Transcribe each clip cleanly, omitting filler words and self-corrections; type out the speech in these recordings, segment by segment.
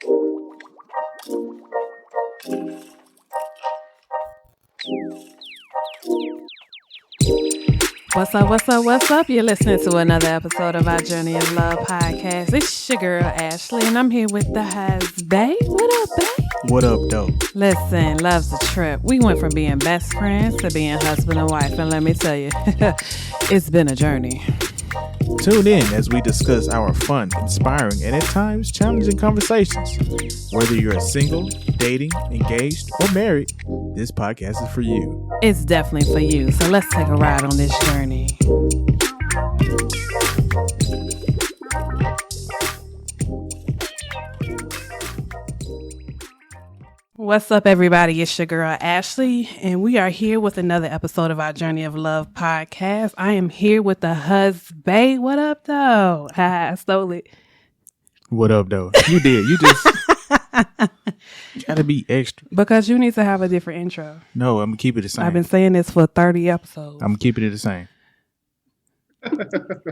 What's up, what's up, what's up? You're listening to another episode of our Journey of Love podcast. It's your girl, Ashlee, and I'm here with the husband. What up, babe? What up, though? Listen, love's a trip. We went from being best friends to being husband and wife, and let me tell you, it's been a journey. Tune in as we discuss our fun, inspiring, and at times challenging conversations. Whether you're single, dating, engaged, or married, this podcast is for you. It's definitely for you, so let's take a ride on this journey. What's up, everybody? It's your girl, Ashlee, and we are here with another episode of our Journey of Love podcast. I am here with the husband. What up, though? I stole it. What up, though? You did. You just gotta be extra. Because you need to have a different intro. No, I'm gonna keep it the same. I've been saying this for 30 episodes. I'm keeping it the same.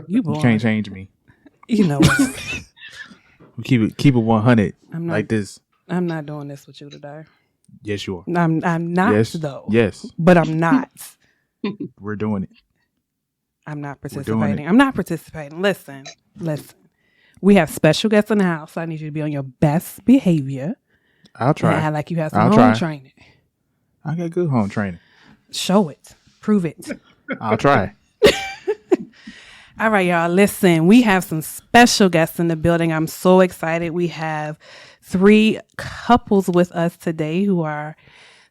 You can't change me. You know what? Keep it 100 like this. I'm not doing this with you today. Yes, you are. I'm not, yes, though. Yes. But I'm not. We're doing it. I'm not participating. I'm not participating. Listen. We have special guests in the house, so I need you to be on your best behavior. I'll try. And act like you have some home training. I got good home training. Show it. Prove it. I'll try. All right, y'all. Listen, we have some special guests in the building. I'm so excited. We have 3 couples with us today who are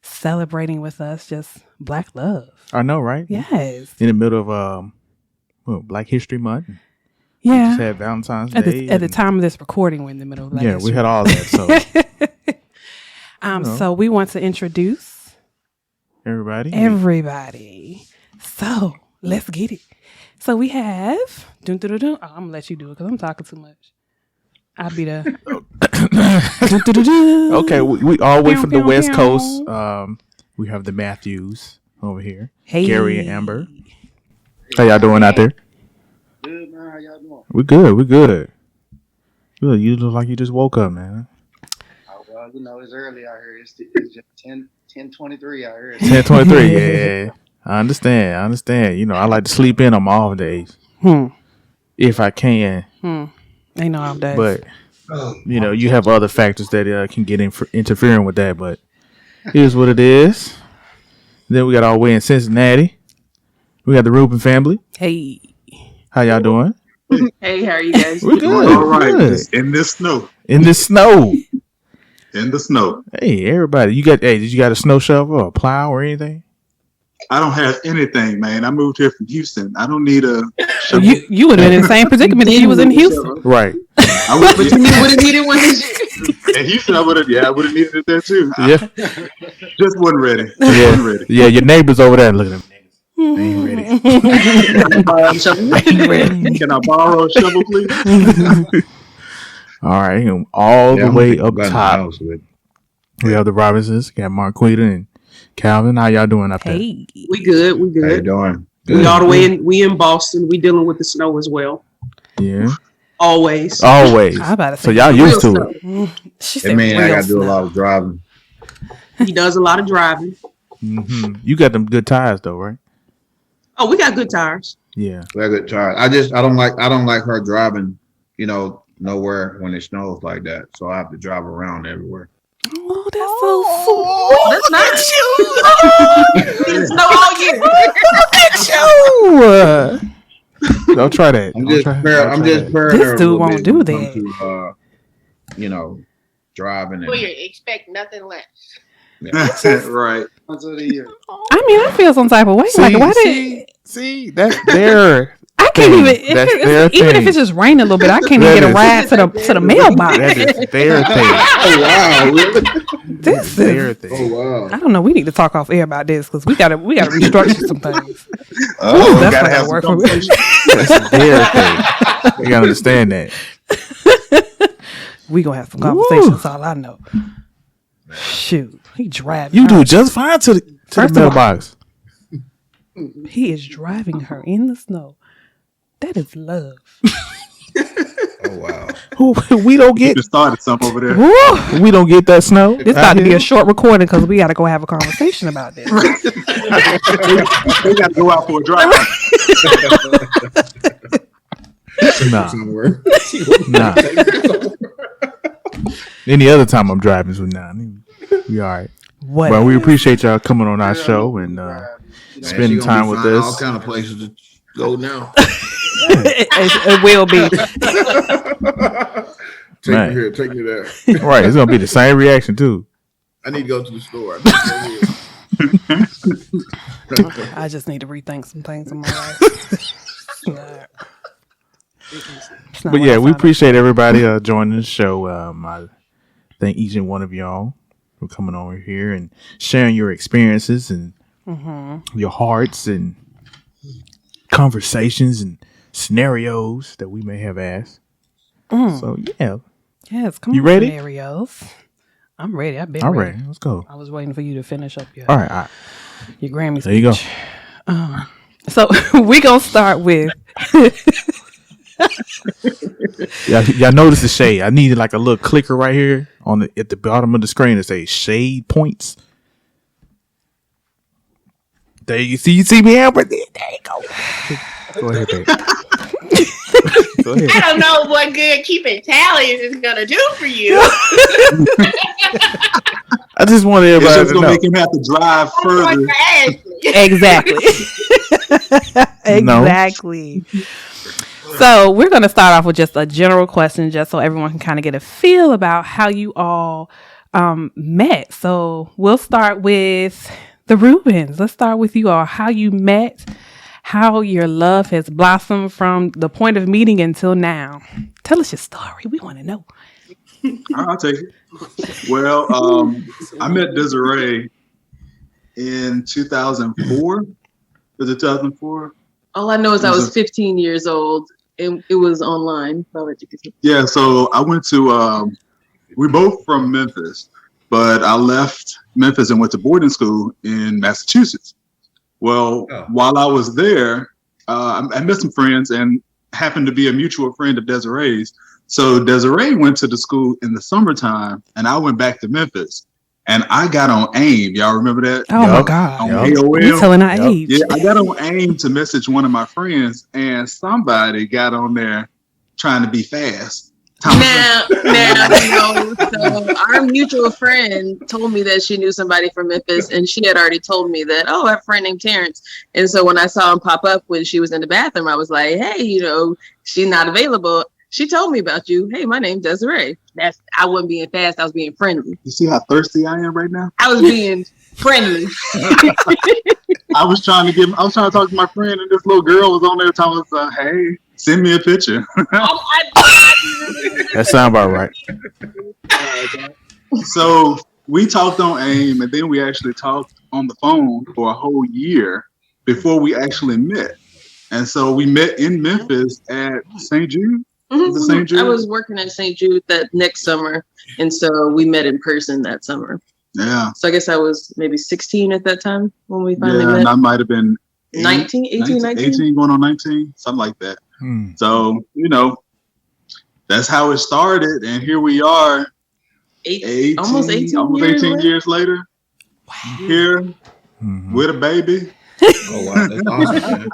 celebrating with us just Black love. I know, right? Yes. In the middle of Black History Month. Yeah. We just had Valentine's Day. At the time of this recording, we're in the middle of Black History. We had all that. So, So we want to introduce everybody. So let's get it. So we have. I'm gonna let you do it because I'm talking too much. I'll be the. Okay, we all way from the West Coast. We have the Matthews over here. Hey, Gary and Amber. How y'all doing out there? Good, man. How y'all doing? We're good. Good. You look like you just woke up, man. Well, it's early out here. It's just 10:23 out here. 10:23. Yeah, I understand. I like to sleep in on my off days. If I can. Ain't no off days. But you have other factors that can get interfering with that. But here's what it is. Then we got our way in Cincinnati. We got the Rubin family. Hey, how y'all doing? Hey, how are you guys? We're good. All right. Good. In the snow. In the snow. Hey, everybody. Did you got a snow shovel or a plow or anything? I don't have anything, man. I moved here from Houston. I don't need a shovel. You would have been in the same predicament if you was in Houston. Right. But you would have needed one this year. In Houston, I would have needed it there too. Yeah. Just wasn't ready. Yeah, your neighbors over there. Look at them. They ain't ready. Can I borrow a shovel, please? All right, all the way up top. We have the Robinsons, got Marquita and Calvin. How y'all doing up there? Hey, We good. How you doing? We all the way in. We in Boston. We dealing with the snow as well. Yeah. Always. I about to say So y'all used to snow. it. She said It means I real gotta do a snow. lot of driving. He does a lot of driving. Mm-hmm. You got them good tires though, right? Oh, we got good tires. Yeah. Very good try. I don't like her driving, nowhere when it snows like that. So I have to drive around everywhere. Oh, that's so sweet. It's snow all year. Look at you. Don't try that. I'm just sparing This her a dude little won't bit do when it that. comes to, driving. Well, you expect nothing less. Right. Once of the year. I mean, I feel some type of way. See, that's their. I can't even. That's their Even thing. if it's just raining a little bit, I can't even get a ride to the mailbox. That is their thing. Oh wow! Really? This is. Their thing. Oh wow! I don't know. We need to talk off air about this because we gotta restructure some things. Oh, that's gotta not have gonna some work for me. That's their thing. You gotta understand that. We gonna have some conversations. That's all I know. Shoot, he driving. You her. do just fine to the First of all, mailbox. He is driving her in the snow. That is love. Oh wow. We don't get. Just started some over there. Woo! We don't get that snow. This about to be a short recording because we got to go have a conversation about this. They got to go out for a drive. Nah. Somewhere. Nah. Any other time I'm driving, so nah, we all right. What? Well, we appreciate y'all coming on our show and Man, spending she gonna time be with finding us. All kind of places to go now. it will be. Take Man. me here. Take me there. Right, it's gonna be the same reaction too. I need to go to the store. I just need to rethink some things in my life. It's not But what yeah, I we signed up appreciate everybody joining the show. I thank each and one of y'all for coming over here and sharing your experiences and your hearts and conversations and scenarios that we may have asked. So yeah, Yes, come You on, ready? scenarios. I'm ready. I've been all ready. right, let's go. I was waiting for you to finish up your All right. your Grammy There you go. speech. So we gonna start with Y'all notice the shade? I needed like a little clicker right here at the bottom of the screen that say shade points. There you see me, Amber. There you go. Go ahead, babe. Go ahead. I don't know what good keeping tallies is gonna do for you. I just want It's everybody just to gonna know. make him have to drive I'm going further. for Ashley. exactly. No. Exactly. So we're gonna start off with just a general question, just so everyone can kind of get a feel about how you all met. So we'll start with the Rubens. Let's start with you all. How you met, how your love has blossomed from the point of meeting until now. Tell us your story. We want to know. I'll take it. Well, I met Desiree in 2004. Was it 2004? All I know is I was 15 years old and it was online. Yeah, so I went to, we're both from Memphis, but I left Memphis and went to boarding school in Massachusetts. Well, while I was there, I met some friends and happened to be a mutual friend of Desiree's. So Desiree went to the school in the summertime and I went back to Memphis. And I got on AIM. Y'all remember that? Oh my Yup. God. On Yup. AOL. We telling our Yep. age. Yeah, I got on AIM to message one of my friends, and somebody got on there trying to be fast. Now, so our mutual friend told me that she knew somebody from Memphis, and she had already told me that, I have a friend named Terrence. And so when I saw him pop up when she was in the bathroom, I was like, hey, she's not available. She told me about you. Hey, my name's Desiree. I wasn't being fast. I was being friendly. You see how thirsty I am right now? I was being friendly. I was trying to talk to my friend, and this little girl was on there telling us, hey, send me a picture. That sound about right. So we talked on AIM, and then we actually talked on the phone for a whole year before we actually met. And so we met in Memphis at St. Jude. Was it St. Jude? I was working at St. Jude that next summer, and so we met in person that summer. Yeah. So I guess I was maybe 16 at that time when we finally Yeah, met. and I might have been 19, 18, 19? 18 going on 19, something like that. Hmm. So, that's how it started. And here we are, almost 18 years later. Wow. Here Mhm. with a baby. Oh wow, that's awesome, man.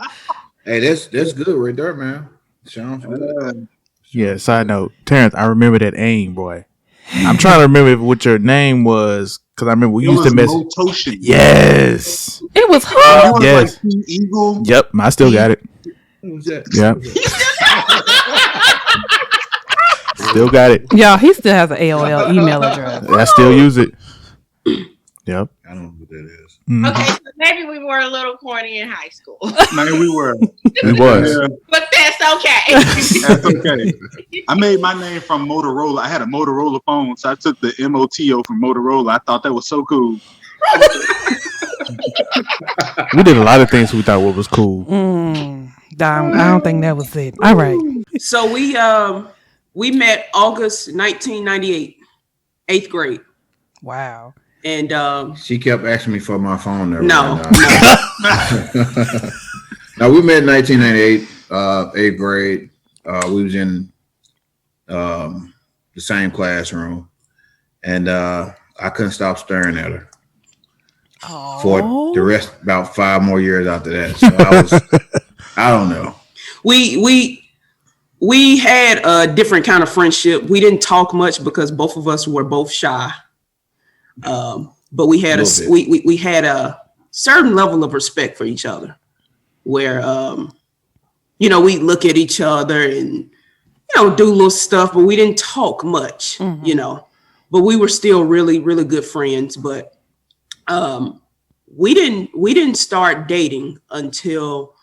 Hey, that's good right there, man. Sounds good. Yeah. Side note, Terrence, I remember that AIM, boy. I'm trying to remember what your name was because I remember we used to message. Motoshin. Yes. It was It her. was Yes. like King Eagle. Yep. I still got it. Who's that? Yep. Still got it. Y'all, he still has an AOL email address. I still use it. Yep. I don't know what that is. Mhm. Okay, so maybe we were a little corny in high school, Man, we were. It was. Yeah, but that's okay. that's okay. I made my name from Motorola. I had a Motorola phone, so I took the MOTO from Motorola. I thought that was so cool. We did a lot of things we thought was cool. I don't think that was it. All right. So we met August 1998, 8th grade. Wow. And She kept asking me for my phone number. no. Now we met in 1998, 8th grade. We was in the same classroom, and I couldn't stop staring at her for the rest, about 5 more years after that. So I don't know. We had a different kind of friendship. We didn't talk much because both of us were both shy. But we had we had a certain level of respect for each other, where we look at each other and do little stuff, but we didn't talk much, But we were still really, really good friends. But we didn't start dating until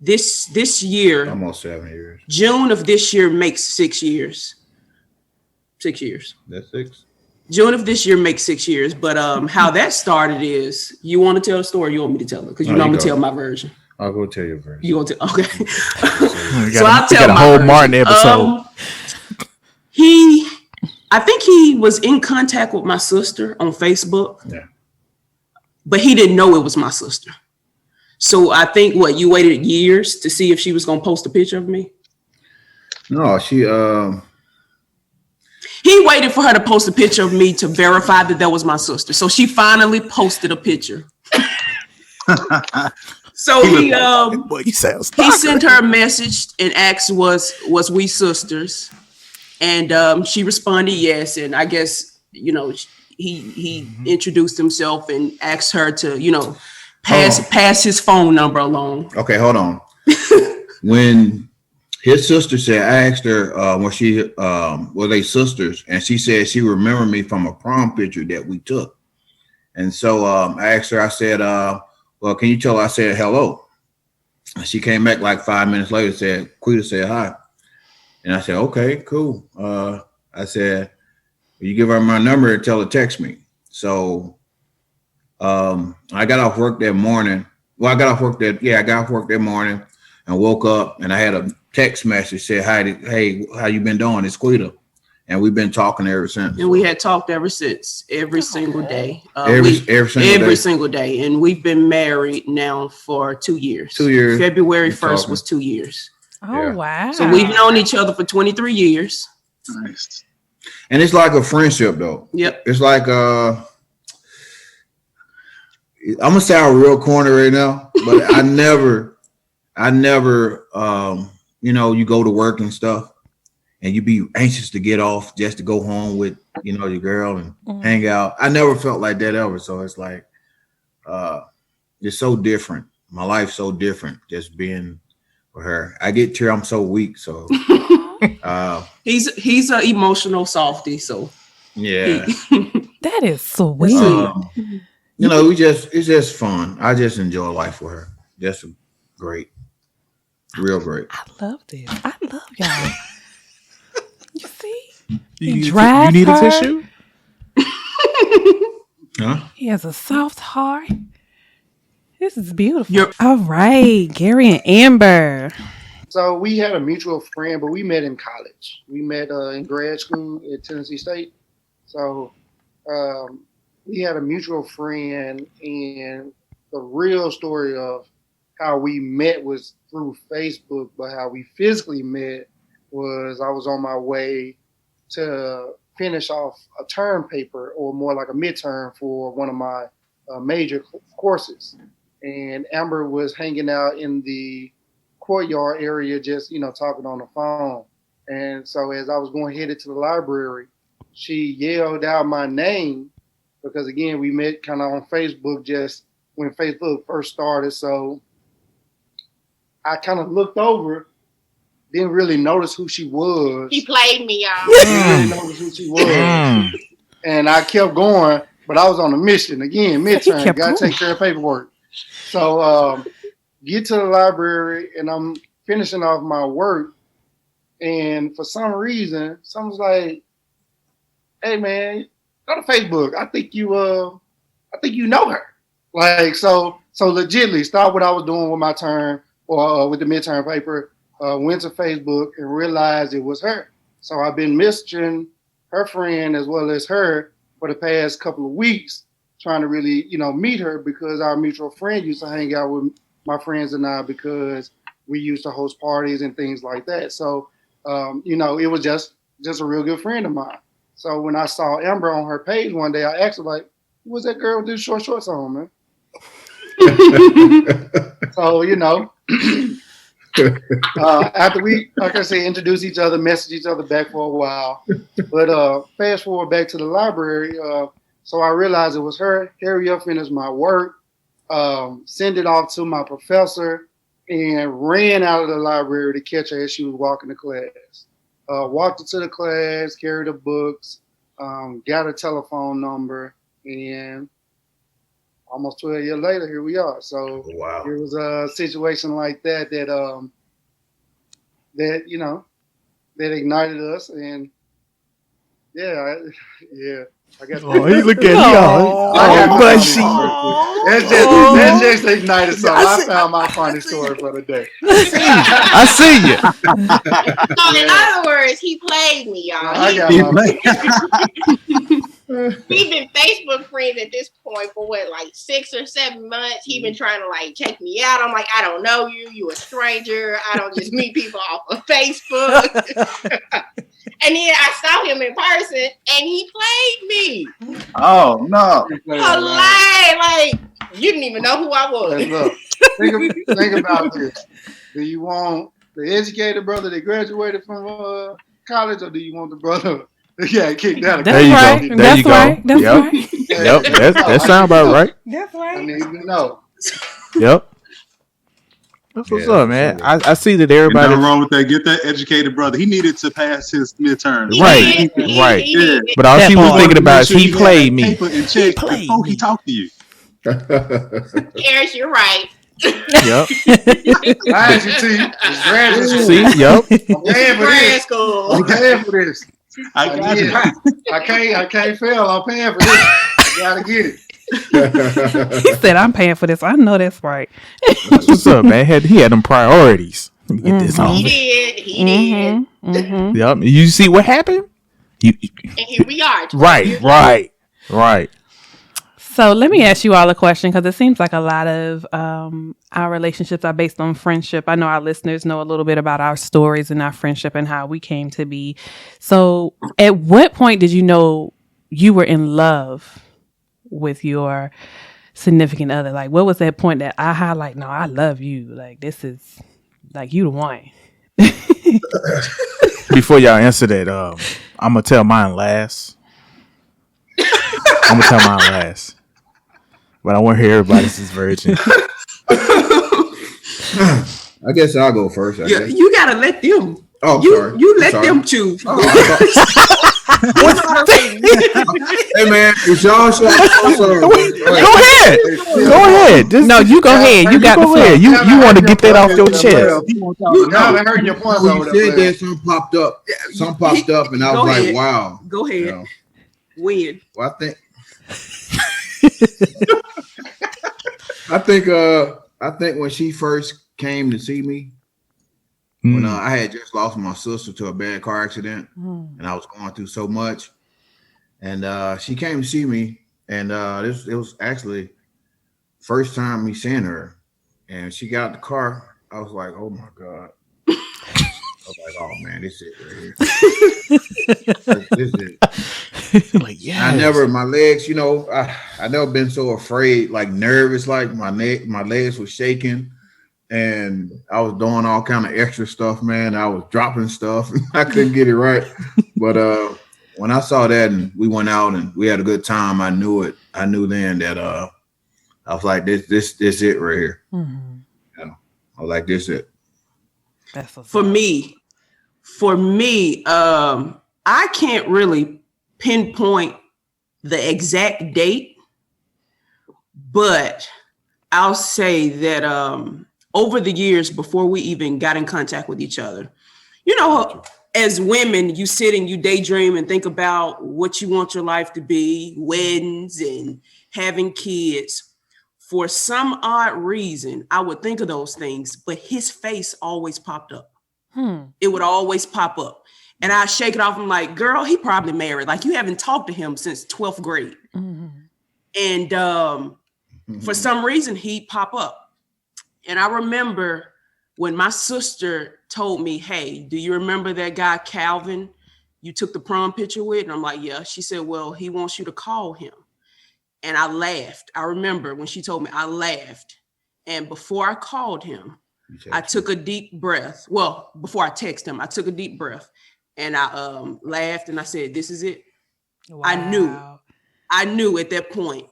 this year, almost 7 years. June of this year makes 6 years. 6 years. That's 6. June of this year makes 6 years. But how that started is, you want to tell the story? Or you want me to tell it? Because I'm gonna tell my version. I'll go tell your version. You want to? Okay. So I'll tell my whole version. Martin episode. I think he was in contact with my sister on Facebook. Yeah. But he didn't know it was my sister. So I think you waited years to see if she was gonna post a picture of me? No, he waited for her to post a picture of me to verify that was my sister. So she finally posted a picture. So he sent her a message and asked was we sisters, and she responded yes. And I guess he introduced himself and asked her to pass his phone number along. Okay, hold on. When his sister said, I asked her when she were they sisters, and she said she remembered me from a prom picture that we took. And so I asked her, I said, well, can you tell her I said hello? And she came back like 5 minutes later, said, Quita said hi. And I said, okay, cool. I said, will you give her my number and tell her to text me? So I got off work that morning. Well, I got off work that morning and woke up, and I had a text message said, hey, how you been doing? It's Quita. And we've been talking ever since. And we had talked ever since, every single day. Every single day. And we've been married now for 2 years. 2 years. February 1st was 2 years. Oh, wow. So we've known each other for 23 years. Nice. And it's like a friendship, though. Yep. It's like, I'm going to sound real corny right now, but I never, you go to work and stuff, and you be anxious to get off just to go home with, your girl and hang out. I never felt like that ever. So it's like, it's so different. My life's so different just being with her. I get to I'm so weak. So he's an emotional softie. So yeah, that is sweet. It's just fun. I just enjoy life with her. Just great. Real great. I love this. I love y'all. You see? You need a tissue? Huh? He has a soft heart. This is beautiful. All right, Gary and Amber. So we had a mutual friend, but we met in college. We met in grad school at Tennessee State. So we had a mutual friend, and the real story of how we met was through Facebook, but how we physically met was I was on my way to finish off a term paper, or more like a midterm, for one of my major courses. And Amber was hanging out in the courtyard area, just, talking on the phone. And so as I was headed to the library, she yelled out my name because, again, we met kind of on Facebook just when Facebook first started. So I kind of looked over, didn't really notice who she was. He played me, y'all. Didn't really notice who she was. And I kept going, but I was on a mission. Again, midterm, got to take care of paperwork. So get to the library, and I'm finishing off my work. And for some reason, someone's like, hey, man, go to Facebook. I think you know her. Like, so legitimately, stop what I was doing with my term, or with the midterm paper, went to Facebook and realized it was her. So I've been messaging her friend as well as her for the past couple of weeks, trying to really, meet her, because our mutual friend used to hang out with my friends and I, because we used to host parties and things like that. So, it was just a real good friend of mine. So when I saw Amber on her page one day, I asked her, like, who was that girl with the short shorts on, man? So, after we, like I said, introduced each other, messaged each other back for a while. But fast forward back to the library. So I realized it was her. Hurry up, finish my work. Send it off to my professor, and ran out of the library to catch her as she was walking to class. Walked into the class, carried the books, got a telephone number, and almost 12 years later, here we are. So Wow. It was a situation like that that ignited us, and I guess. Oh, he look at y'all. Mushy. That's just ignited. So I found my funny story for the day. I see you. So in other words, he played me, y'all. We've been Facebook friends at this point for like 6 or 7 months. He been trying to like check me out. I'm like, I don't know you. You a stranger. I don't just meet people off of Facebook. And then I saw him in person, and he played me. Oh no! Like you didn't even know who I was. Hey, look, think about this. Do you want the educated brother that graduated from college, or do you want the brother that got kicked out of college? There you go. That's right. Yep. That sounds about right. That's right. I need to know. Yep. That's what's up, man. I see that everybody. Nothing wrong with that. Get that educated brother. He needed to pass his midterm. Right. Yeah. But all she was thinking about is he played me. He played before he talked to you. Harris, you're right. Yep. I you see, it's graduate school. See, yep. I'm paying for Grad this. school. I'm paying for this. I got you. I can't fail. I'm paying for this. I gotta get it. He said, I'm paying for this. I know that's right. That's what's up, man. He had them priorities. Let me get this on. He did. Mm-hmm. Yep. You see what happened? And here we are. Right. So let me ask you all a question, because it seems like a lot of our relationships are based on friendship. I know our listeners know a little bit about our stories and our friendship and how we came to be. So at what point did you know you were in love with your significant other? Like, what was that point that aha, like, no, I love you. Like, this is like you the one. Before y'all answer that, I'm gonna tell mine last. But I want to hear everybody's virgin. I guess I'll go first. I guess. You gotta let them. Oh, sorry. You let them choose. Hey man, it's y'all show. Go ahead. Just, no, you go ahead. You got the floor. You want to get that off your chest. Y'all ain't heard your point. You said that something popped up. Something popped up, and I was like, "Wow." Go ahead. You know. When? Well, I think when she first came to see me, when I had just lost my sister to a bad car accident, and I was going through so much, and she came to see me, and it was actually first time me seeing her, and she got out the car. I was like, oh my God. I was like, oh man, this is it right here. This is it. Like, yeah. My legs, I never been so afraid, like nervous, like my legs were shaking, and I was doing all kind of extra stuff, man. I was dropping stuff. I couldn't get it right. But when I saw that and we went out and we had a good time, I knew it. I knew then that I was like, this it right here. Mm-hmm. I was like, this it. For me, I can't really pinpoint the exact date, but I'll say that over the years before we even got in contact with each other, as women, you sit and you daydream and think about what you want your life to be, weddings and having kids. For some odd reason, I would think of those things, but his face always popped up. It would always pop up. And I shake it off. I'm like, girl, he probably married. Like, you haven't talked to him since 12th grade. Mm-hmm. And for some reason, he'd pop up. And I remember when my sister told me, hey, do you remember that guy, Calvin, you took the prom picture with? And I'm like, yeah. She said, well, he wants you to call him. And I laughed. I remember when she told me, I laughed. And before I called him, I took a deep breath. Well, before I texted him, I took a deep breath and I laughed and I said, this is it. Wow. I knew at that point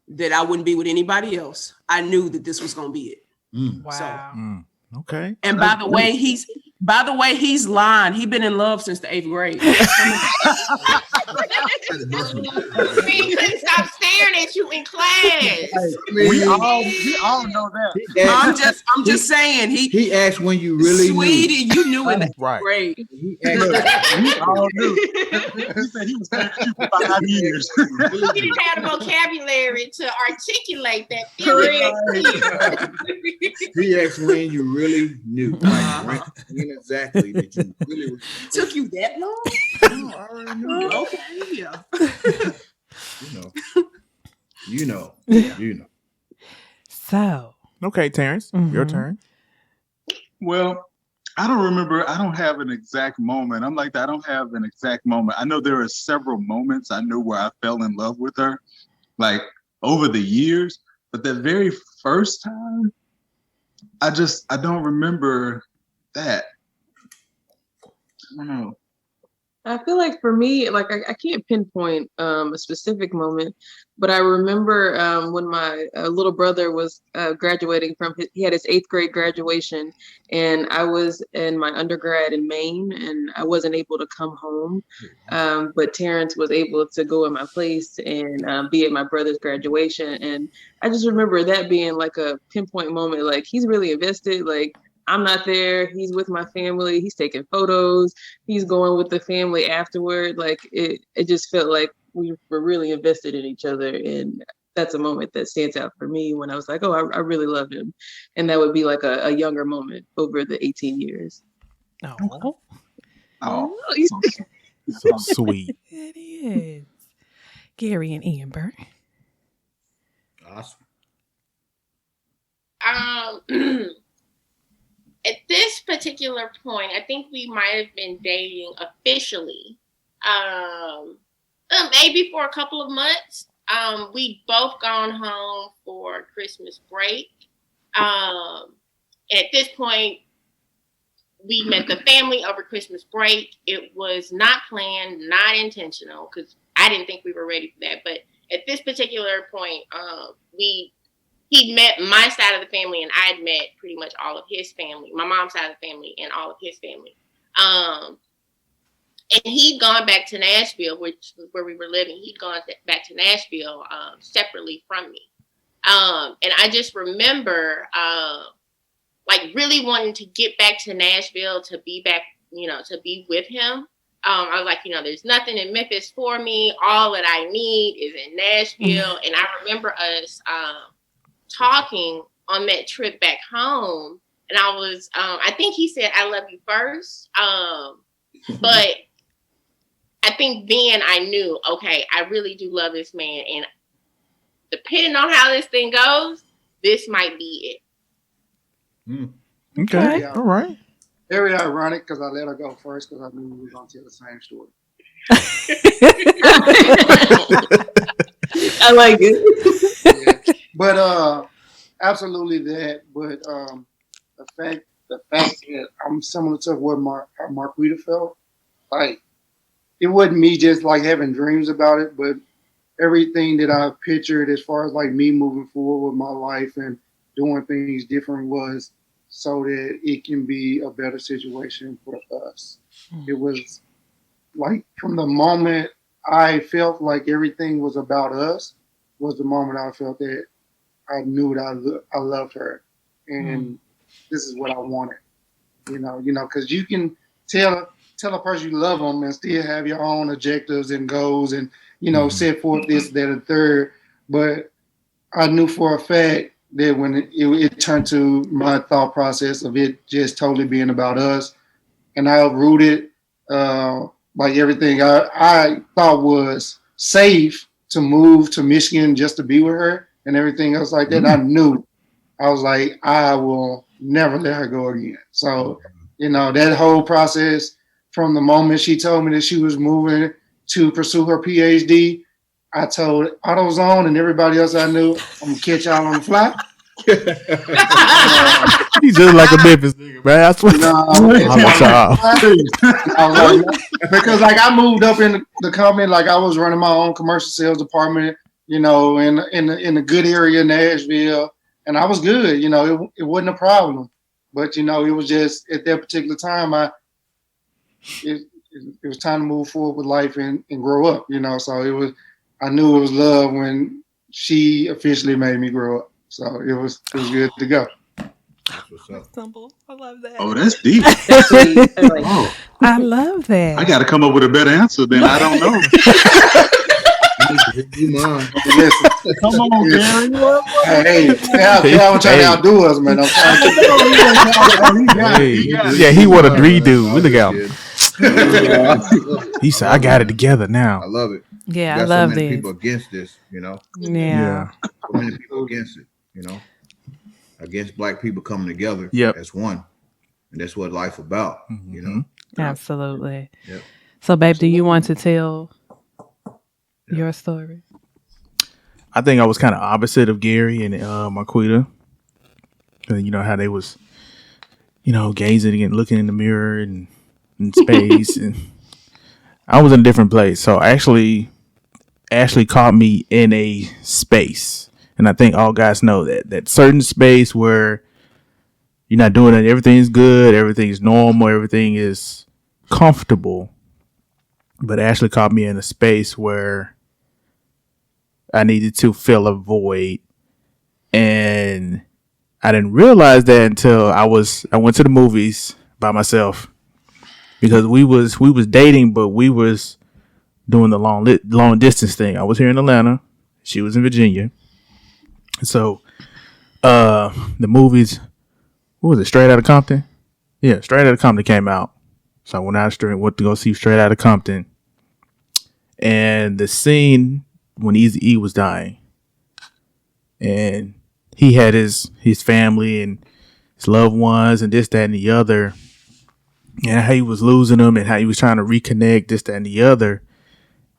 that I wouldn't be with anybody else. I knew that this was going to be it. Wow. So, okay. And by the way, he's lying. He's been in love since the 8th grade. He couldn't stop staring at you in class. We all know that. I'm just saying. He asked when you really sweetie, knew. you knew in the right. grade. We all knew. He said he was staring at you for 5 years. He didn't have the vocabulary to articulate that feeling. He asked when you really knew. Like, when exactly did you really? Took you that long? No, I already knew. Okay, yeah. You know. So. Okay, Terrence, your turn. Well, I don't remember. I don't have an exact moment. I'm like that. I don't have an exact moment. I know there are several moments I knew where I fell in love with her, like over the years. But the very first time, I don't remember that. I don't know. I feel like for me, like I can't pinpoint a specific moment, but I remember when my little brother was graduating he had his 8th grade graduation, and I was in my undergrad in Maine, and I wasn't able to come home, but Terrence was able to go in my place and be at my brother's graduation, and I just remember that being like a pinpoint moment. Like, he's really invested. Like, I'm not there. He's with my family. He's taking photos. He's going with the family afterward. Like, it just felt like we were really invested in each other. And that's a moment that stands out for me when I was like, oh, I really love him. And that would be like a younger moment over the 18 years. Oh, so sweet. It is. Gary and Amber. Awesome. At this particular point, I think we might have been dating officially, maybe for a couple of months. We'd both gone home for Christmas break. And at this point, we met the family over Christmas break. It was not planned, not intentional, because I didn't think we were ready for that. But at this particular point, he'd met my side of the family, and I'd met pretty much all of his family, my mom's side of the family, and all of his family. And he'd gone back to Nashville, which was where we were living. He'd gone back to Nashville separately from me. And I just remember like really wanting to get back to Nashville to be back, to be with him. I was like, there's nothing in Memphis for me. All that I need is in Nashville. And I remember us talking on that trip back home, and I was I think he said I love you first, but I think then I knew, okay, I really do love this man, and depending on how this thing goes, this might be it. Okay. All right. Very ironic because I let her go first because I knew we were going to tell the same story. I like it. Yeah. But absolutely that. But the fact that I'm similar to what Marquita felt, like it wasn't me just like having dreams about it, but everything that I pictured as far as like me moving forward with my life and doing things different was so that it can be a better situation for us. It was like from the moment I felt like everything was about us was the moment I felt that I knew that I loved her, and this is what I wanted. Because you can tell a person you love them and still have your own objectives and goals and set forth this, that, and third. But I knew for a fact that when it turned to my thought process of it just totally being about us, and I rooted like everything I thought was safe to move to Michigan just to be with her and everything else like that. I knew. I was like, I will never let her go again. So, that whole process from the moment she told me that she was moving to pursue her PhD, I told AutoZone and everybody else I knew, I'm gonna catch y'all on the fly. He's just like a Memphis nigga, man. I swear. Because I moved up in the company, I was running my own commercial sales department, in a good area in Nashville, and I was good. It wasn't a problem, but it was just at that particular time, it was time to move forward with life and grow up. So I knew it was love when she officially made me grow up. So it was good to go. That's what's up. Simple. I love that. Oh, that's deep. Oh. I love that. I got to come up with a better answer than I don't know. Come on, Gary. Hey, I'm trying to outdo us, man. He want a redo. We look out. He said, "I got it together now." I love it. Yeah, I love so many this. people against this, Yeah. So many people against it, against black people coming together as one, and that's what life about, Absolutely. Yep. So, babe, do you want to tell your story? I think I was kind of opposite of Gary and Marquita. And how they was, gazing and looking in the mirror and in space, and I was in a different place. So Ashley caught me in a space, and I think all guys know that certain space where you're not doing it, everything's good, everything's normal, everything is comfortable. But Ashley caught me in a space where I needed to fill a void, and I didn't realize that until I went to the movies by myself, because we was dating, but we was doing the long distance thing. I was here in Atlanta, she was in Virginia, so the movies, what was it, Straight Outta Compton? Yeah, Straight Outta Compton came out, so I went to go see Straight Outta Compton, and the scene when Eazy-E was dying, and he had his family and his loved ones and this, that, and the other, and how he was losing them and how he was trying to reconnect, this, that, and the other.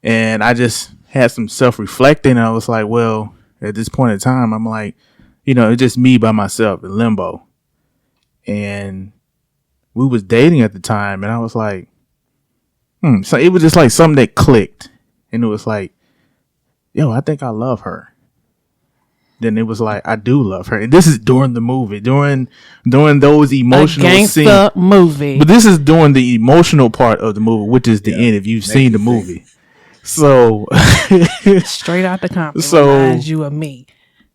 And I just had some self-reflecting. I was like, well, at this point in time, I'm like, it's just me by myself in limbo. And we was dating at the time, and I was like, So it was just like something that clicked. And it was like, yo, I think I love her. Then it was like, I do love her. And this is during the movie, during those emotional scenes. Movie. But this is during the emotional part of the movie, which is the end if you've seen the movie. So Straight Out the Compton. So reminds you of me.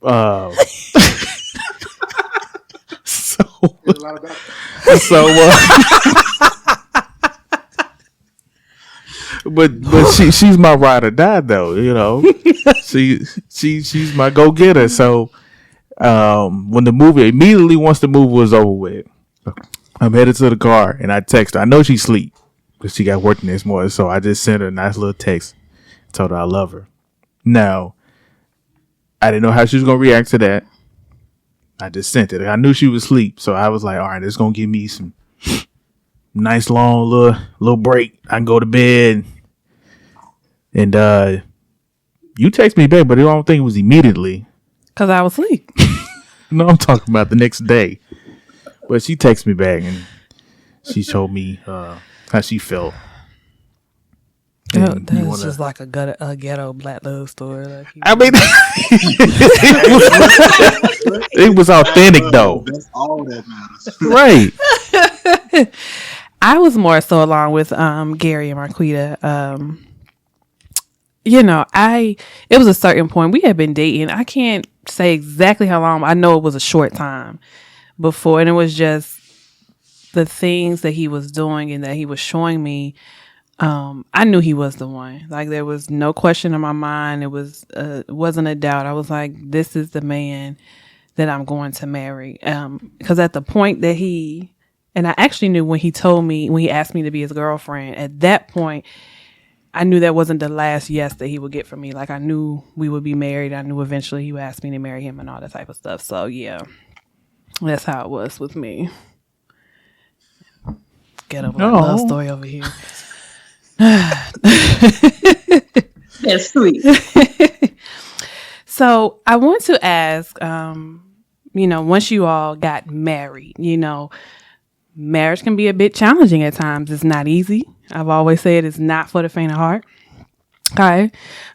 But she's my ride or die though, she's my go getter. So when the movie once the movie was over with, I'm headed to the car and I text her. I know she's asleep because she got work the next morning, so I just sent her a nice little text, told her I love her. Now I didn't know how she was gonna react to that. I just sent it. I knew she was asleep, so I was like, all right, it's gonna give me some nice long little break. I can go to bed. And you text me back, but I don't think it was immediately. Because I was asleep. No, I'm talking about the next day. But she texted me back and she told me how she felt. That's just like a ghetto black love story. I mean, it was authentic though. That's all that matters. Right. I was more so along with Gary and Marquita. It was a certain point. We had been dating. I can't say exactly how long. I know it was a short time before, and it was just the things that he was doing and that he was showing me. I knew he was the one. Like, there was no question in my mind. It wasn't a doubt. I was like, this is the man that I'm going to marry. Because at the point that and I actually knew when he asked me to be his girlfriend, at that point, I knew that wasn't the last yes that he would get from me. Like, I knew we would be married. I knew eventually he would ask me to marry him and all that type of stuff. So, yeah. That's how it was with me. Get over my love story over here. That's sweet. So I want to ask, once you all got married, marriage can be a bit challenging at times. It's not easy. I've always said it's not for the faint of heart. Okay.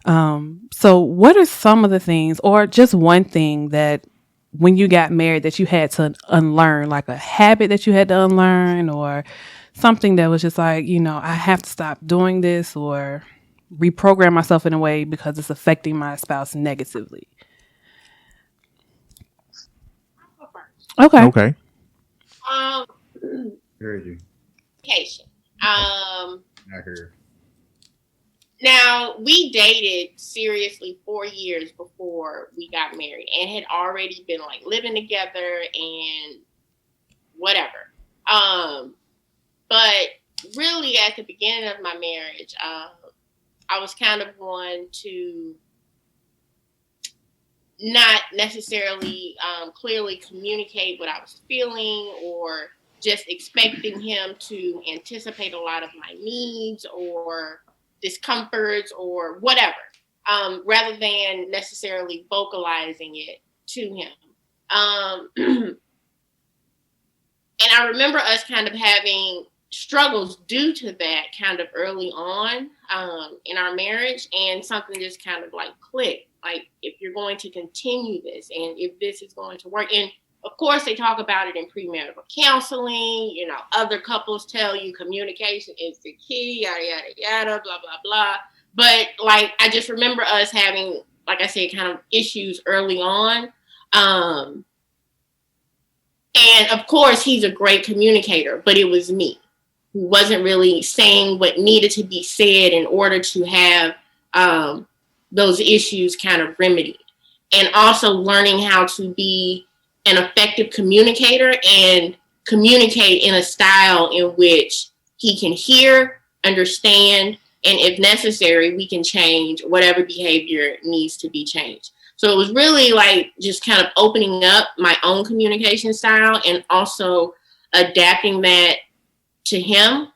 So what are some of the things, or just one thing that when you got married that you had to unlearn, like a habit that you had to unlearn, or something that was just like, I have to stop doing this, or reprogram myself in a way because it's affecting my spouse negatively? Okay. Heard you. Communication. I heard. Now, we dated seriously 4 years before we got married and had already been like living together and whatever. But really at the beginning of my marriage, I was kind of one to not necessarily clearly communicate what I was feeling, or just expecting him to anticipate a lot of my needs or discomforts or whatever, rather than necessarily vocalizing it to him. And I remember us kind of having struggles due to that kind of early on in our marriage, and something just kind of like clicked. Like, if you're going to continue this and if this is going to work, and of course they talk about it in premarital counseling, other couples tell you communication is the key, yada, yada, yada, blah, blah, blah. But like, I just remember us having, like I said, kind of issues early on. And of course he's a great communicator, but it was me who wasn't really saying what needed to be said in order to have those issues kind of remedied. And also learning how to be an effective communicator and communicate in a style in which he can hear, understand, and if necessary, we can change whatever behavior needs to be changed. So it was really like just kind of opening up my own communication style and also adapting that to him,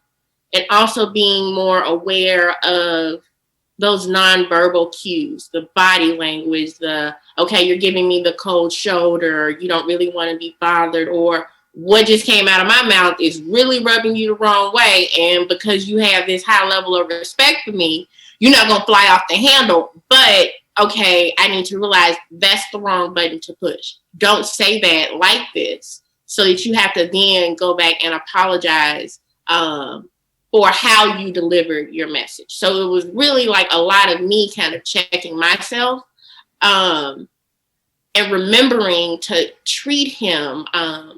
and also being more aware of those nonverbal cues, the body language, okay, you're giving me the cold shoulder, you don't really want to be bothered, or what just came out of my mouth is really rubbing you the wrong way. And because you have this high level of respect for me, you're not going to fly off the handle. But okay, I need to realize that's the wrong button to push. Don't say that like this, so that you have to then go back and apologize for how you delivered your message. So it was really like a lot of me kind of checking myself and remembering to treat him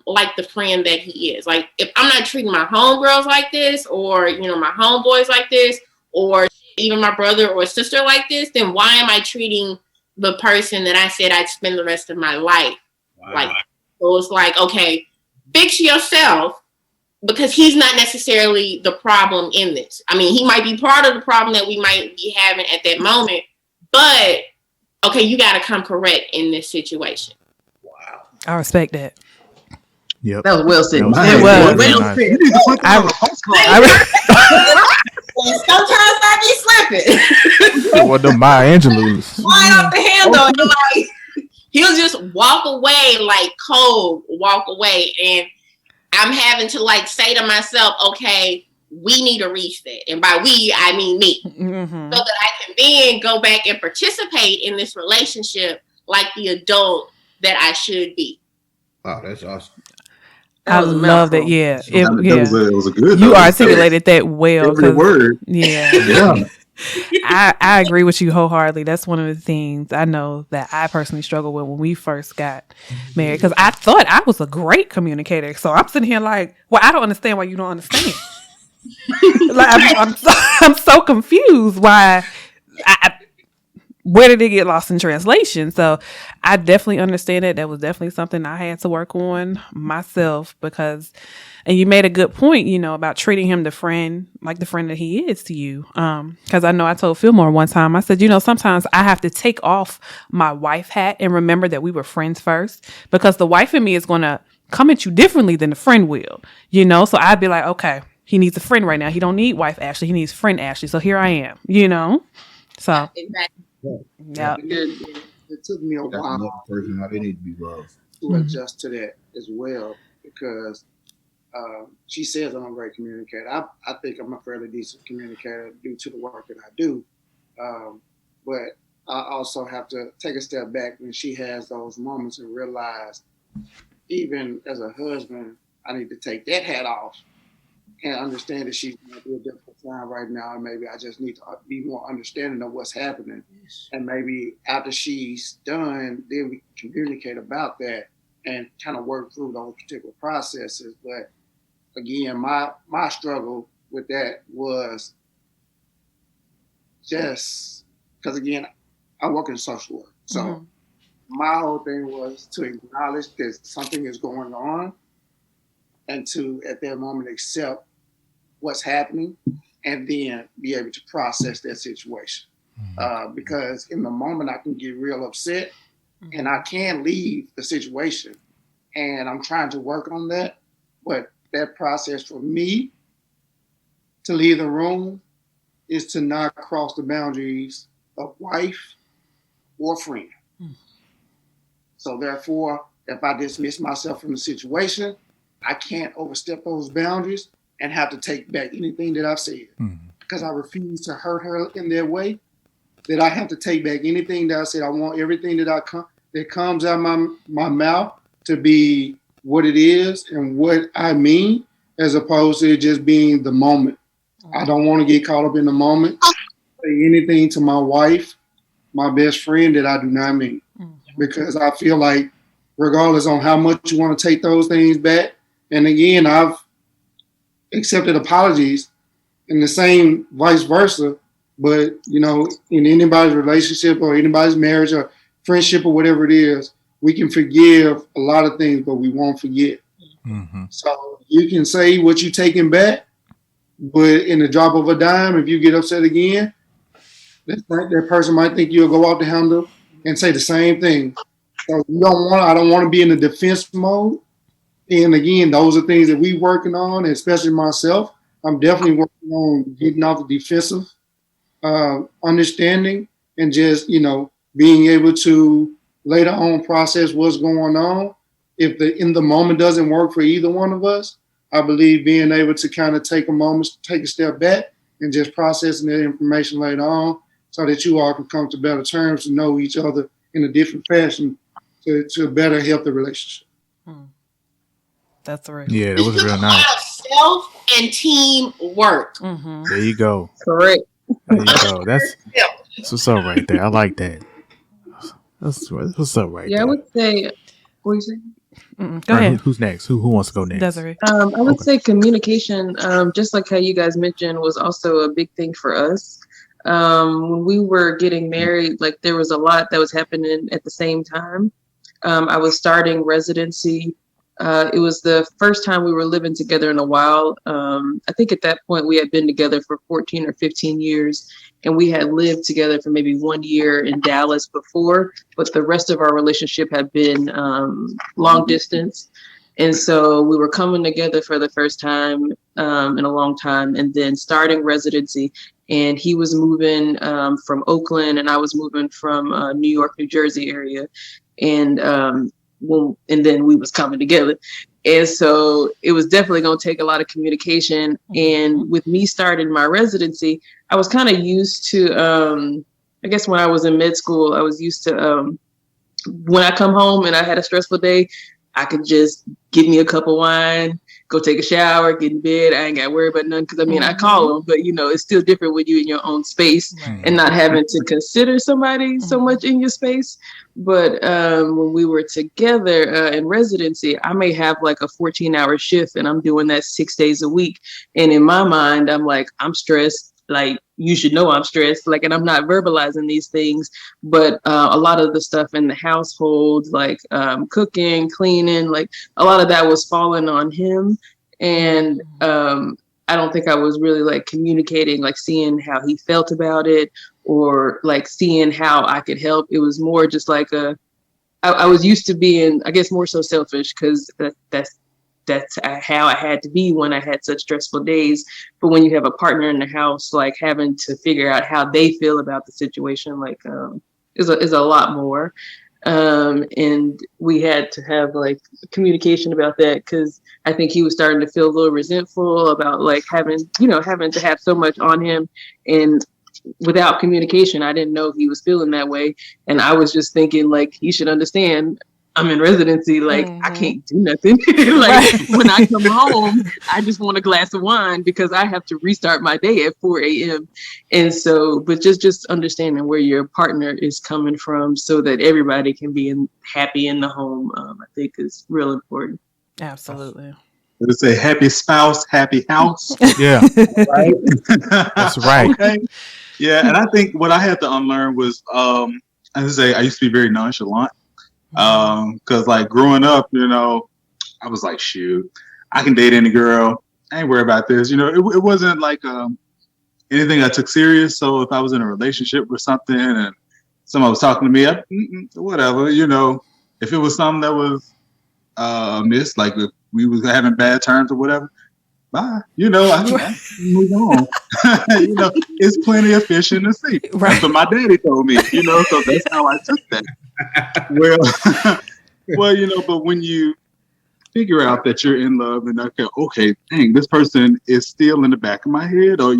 like the friend that he is. Like, if I'm not treating my homegirls like this, or, my homeboys like this, or even my brother or sister like this, then why am I treating the person that I said I'd spend the rest of my life like? So it's like, okay, fix yourself, because he's not necessarily the problem in this. I mean, he might be part of the problem that we might be having at that moment, but okay, you got to come correct in this situation. Wow. I respect that. Yep. That was well said. It was. Well said. You need to put that on a postcard. Sometimes I be slipping. What the Maya Angelou's? Flying off the handle. And like, he'll just walk away, like cold, walk away. And I'm having to like say to myself, okay, we need to reset. And by we, I mean me. Mm-hmm. So that I can then go back and participate in this relationship like the adult that I should be. Wow, that's awesome. I love that. Yeah. It was a good. You articulated that well. Every word. Yeah. Yeah. I agree with you wholeheartedly. That's one of the things I know that I personally struggled with when we first got married, because I thought I was a great communicator. So I'm sitting here like, well, I don't understand why you don't understand. Like, I'm so confused why. Where did it get lost in translation? So I definitely understand it. That was definitely something I had to work on myself, because, and you made a good point, about treating him like the friend that he is to you. Because I know I told Fillmore one time, I said, sometimes I have to take off my wife hat and remember that we were friends first, because the wife in me is going to come at you differently than the friend will, you know? So I'd be like, okay, he needs a friend right now. He don't need wife Ashley. He needs friend Ashley. So here I am, you know? So, Exactly. yeah. It took me a while Person how they need to be loved. to adjust to that as well, because she says I'm a great communicator. I think I'm a fairly decent communicator due to the work that I do. But I also have to take a step back when she has those moments and realize, even as a husband, I need to take that hat off and understand that she's going through a difficult time right now. And maybe I just need to be more understanding of what's happening. And maybe after she's done, then we communicate about that and kind of work through those particular processes. But again, my struggle with that was just because, again, I work in social work. So my whole thing was to acknowledge that something is going on and to, at that moment, accept what's happening and then be able to process that situation. Because in the moment, I can get real upset and I can leave the situation. And I'm trying to work on that. But that process for me to leave the room is to not cross the boundaries of wife or friend. So therefore, if I dismiss myself from the situation, I can't overstep those boundaries and have to take back anything that I've said. Because I refuse to hurt her in that way, that I have to take back anything that I said. I want everything that comes out my mouth to be what it is and what I mean, as opposed to it just being the moment. I don't want to get caught up in the moment, say anything to my wife, my best friend, that I do not mean. Because I feel like regardless on how much you want to take those things back, and again, I've accepted apologies and the same vice versa, but you know, in anybody's relationship or anybody's marriage or friendship or whatever it is, we can forgive a lot of things, but we won't forget. So you can say what you're taking back, but in the drop of a dime, if you get upset again, that person might think you'll go off the handle and say the same thing. So I don't want to be in a defense mode. And again, those are things that we're working on, especially myself. I'm definitely working on getting off the defensive understanding and just, you know, being able to later on process what's going on. If in the moment doesn't work for either one of us, I believe being able to kind of take a moment, take a step back and just processing that information later on so that you all can come to better terms to know each other in a different fashion to better help the relationship. That's right. Yeah, that was real A nice. lot of self and team work. There you go. Correct. There you go. That's what's up right there. I like that. That's what's up right there. Yeah, I would say. What are you saying? Go ahead. Who's next? Who wants to go next? Desiree. I would say communication, just like how you guys mentioned, was also a big thing for us. When we were getting married, like there was a lot that was happening at the same time. I was starting residency. It was the first time we were living together in a while. I think at that point we had been together for 14 or 15 years, and we had lived together for maybe 1 year in Dallas before, but the rest of our relationship had been long distance. And so we were coming together for the first time in a long time, and then starting residency. And he was moving from Oakland, and I was moving from New York, New Jersey area. And then we was coming together. And so it was definitely going to take a lot of communication. And with me starting my residency, I was kind of used to, I guess when I was in med school, I was used to, when I come home and I had a stressful day, I could just give me a cup of wine, go take a shower, get in bed. I ain't got to worry about nothing. Because, I mean, I call them, but, you know, it's still different when you're in your own space and not having to consider somebody so much in your space. But when we were together in residency, I may have like a 14-hour shift and I'm doing that 6 days a week. And in my mind, I'm like, I'm stressed. Like, you should know I'm stressed. Like, and I'm not verbalizing these things. But a lot of the stuff in the household, like cooking, cleaning, like a lot of that was falling on him. And I don't think I was really like communicating, like seeing how he felt about it or like seeing how I could help. It was more just like I was used to being, I guess, more so selfish because that's how I had to be when I had such stressful days. But when you have a partner in the house, like having to figure out how they feel about the situation, like is a lot more. And we had to have like communication about that because I think he was starting to feel a little resentful about like having to have so much on him, and without communication, I didn't know he was feeling that way. And I was just thinking like he should understand I'm in residency, like I can't do nothing. Like when I come home, I just want a glass of wine because I have to restart my day at 4 a.m. And so, but just understanding where your partner is coming from so that everybody can be happy in the home, I think is real important. Absolutely. Let's say happy spouse, happy house. Yeah. Right? That's right. Okay. Yeah. And I think what I had to unlearn was, as I say, I used to be very nonchalant. Cause like growing up, I was like, shoot, I can date any girl. I ain't worried about this. It wasn't like, anything I took serious. So if I was in a relationship or something and someone was talking to me, whatever, if it was something that was, amiss, like if we was having bad terms or whatever, bye. I move on. It's plenty of fish in the sea. Right. That's what my daddy told me, so that's how I took that. Well, but when you figure out that you're in love and okay, dang, this person is still in the back of my head or,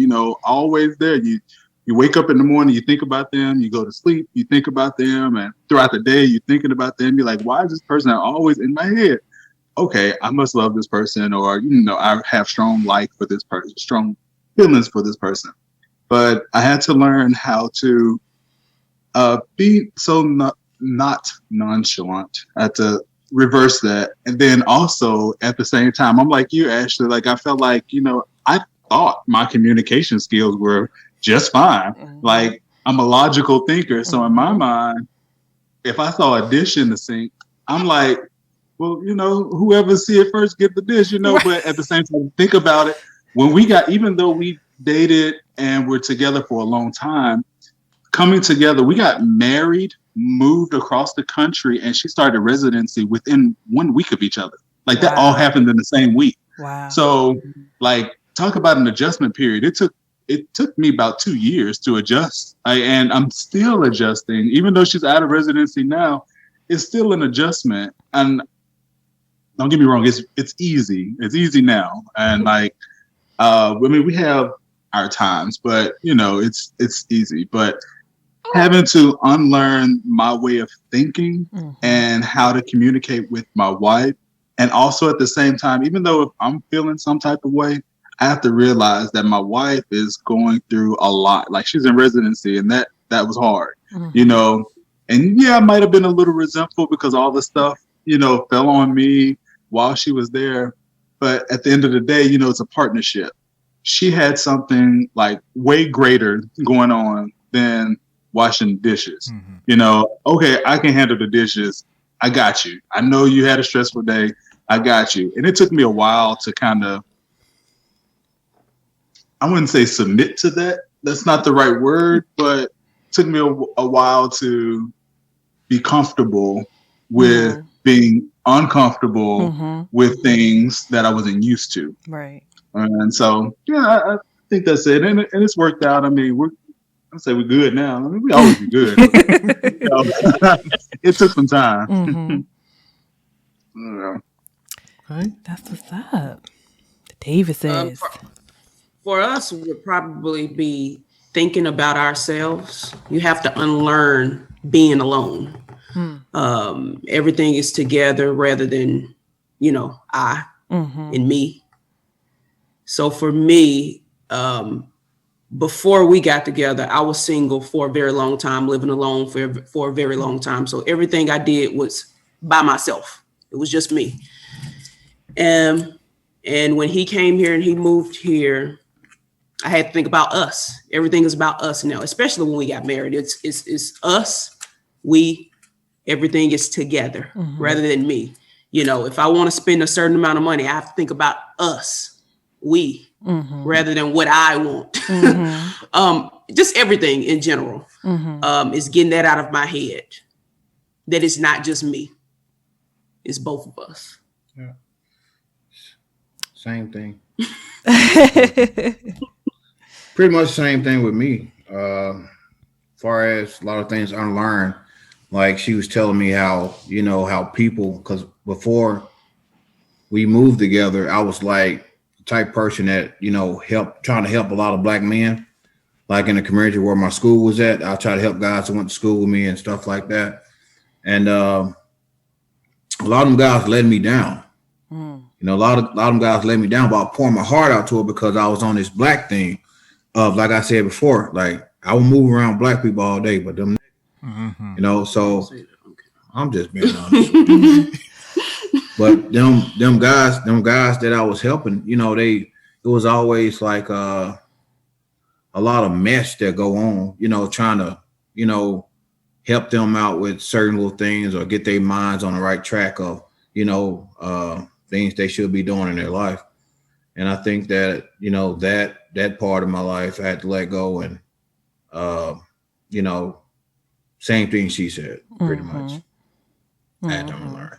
always there. You wake up in the morning, you think about them, you go to sleep, you think about them, and throughout the day, you're thinking about them. You're like, why is this person always in my head? Okay, I must love this person, or, I have strong like for this person, strong feelings for this person. But I had to learn how to be so not nonchalant. I had to reverse that. And then also at the same time, I'm like you, Ashley, like I felt like, I thought my communication skills were just fine. Mm-hmm. Like I'm a logical thinker. So in my mind, if I saw a dish in the sink, I'm like, well, whoever see it first get the dish, but at the same time, think about it. When even though we dated and we're together for a long time, coming together, we got married, moved across the country, and she started residency within 1 week of each other. Like that all happened in the same week. Wow. So like talk about an adjustment period. It took me about 2 years to adjust. And I'm still adjusting, even though she's out of residency now, it's still an adjustment. And don't get me wrong, it's easy. It's easy now. And like, we have our times, but it's easy. But having to unlearn my way of thinking and how to communicate with my wife. And also at the same time, even though if I'm feeling some type of way, I have to realize that my wife is going through a lot. Like she's in residency and that was hard, and yeah, I might've been a little resentful because all the stuff, fell on me while she was there. But at the end of the day, it's a partnership. She had something like way greater going on than washing dishes. Okay, I can handle the dishes. I got you. I know you had a stressful day. I got you. And it took me a while to kind of, I wouldn't say submit to that. That's not the right word, but it took me a while to be comfortable with being uncomfortable with things that I wasn't used to. Right. And so, yeah, I think that's it. And it's worked out. I mean, I'd say we're good now. I mean, we always be good. It took some time. Okay. That's what's up. David says. For us, we'd probably be thinking about ourselves. You have to unlearn being alone. Everything is together rather than, I and me. So for me, before we got together, I was single for a very long time, living alone for a very long time. So everything I did was by myself. It was just me. And when he came here and he moved here, I had to think about us. Everything is about us now, especially when we got married. It's us, everything is together rather than me. If I want to spend a certain amount of money, I have to think about us, rather than what I want. Just everything in general is getting that out of my head. that it's not just me. It's both of us. Yeah. Same thing. Pretty much same thing with me. Far as a lot of things unlearned, like she was telling me how, how people, because before we moved together, I was like the type person that, trying to help a lot of black men, like in the community where my school was at. I try to help guys that went to school with me and stuff like that. And a lot of them guys let me down. A lot of them guys let me down, but I poured my heart out to it because I was on this black thing of, like I said before, like I would move around black people all day, but them, so I'm just being honest. But them guys that I was helping, it was always like a lot of mess that go on, trying to, help them out with certain little things or get their minds on the right track of, things they should be doing in their life. And I think that, that part of my life I had to let go and, same thing she said, pretty much. I had to learn.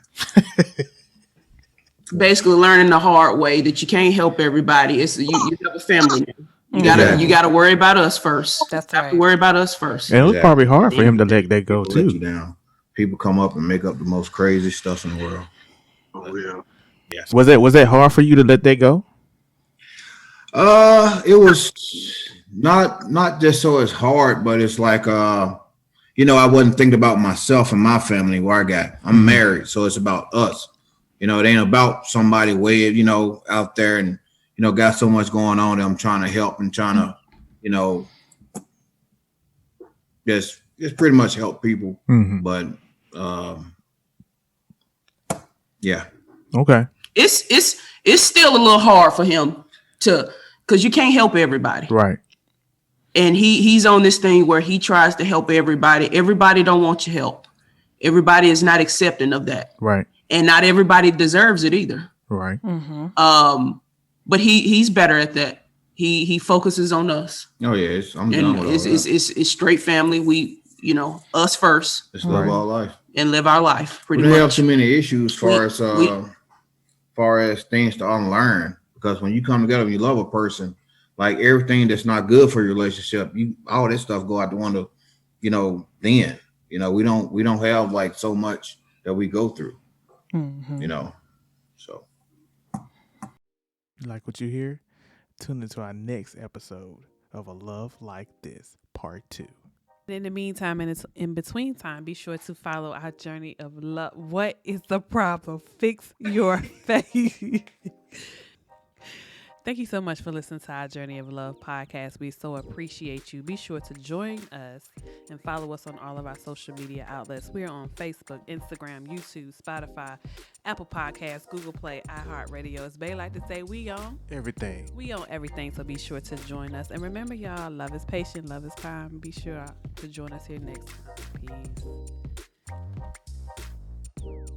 Basically learning the hard way that you can't help everybody. It's you have a family now. You gotta worry about us first. That's right. Have to worry about us first. And it was probably hard for him to let that go People let too. you down. People come up and make up the most crazy stuff in the world. Oh yeah. Yes. Was that hard for you to let that go? It was not just so it's hard, but it's like I wasn't thinking about myself and my family where I'm married, so it's about us. It ain't about somebody way, out there and got so much going on that I'm trying to help and trying to, just pretty much help people. But yeah. Okay. It's still a little hard for him because you can't help everybody. Right. And he's on this thing where he tries to help everybody. Everybody don't want your help. Everybody is not accepting of that. Right. And not everybody deserves it either. Right. But he's better at that. He focuses on us. Oh yeah, I'm done with all that. It's straight family. We, us first. Just live our life and live our life. Pretty much. We have too many issues far as things to unlearn, because when you come together and you love a person, like everything that's not good for your relationship, all this stuff go out the window. Then we don't have like so much that we go through. So. You like what you hear? Tune into our next episode of A Love Like This, Part 2. In the meantime, and it's in between time, be sure to follow our journey of love. What is the problem? Fix your face. Thank you so much for listening to our Journey of Love podcast. We so appreciate you. Be sure to join us and follow us on all of our social media outlets. We are on Facebook, Instagram, YouTube, Spotify, Apple Podcasts, Google Play, iHeartRadio. As Bay like to say, we on everything. We on everything, so be sure to join us. And remember, y'all, love is patient, love is kind. Be sure to join us here next time. Peace.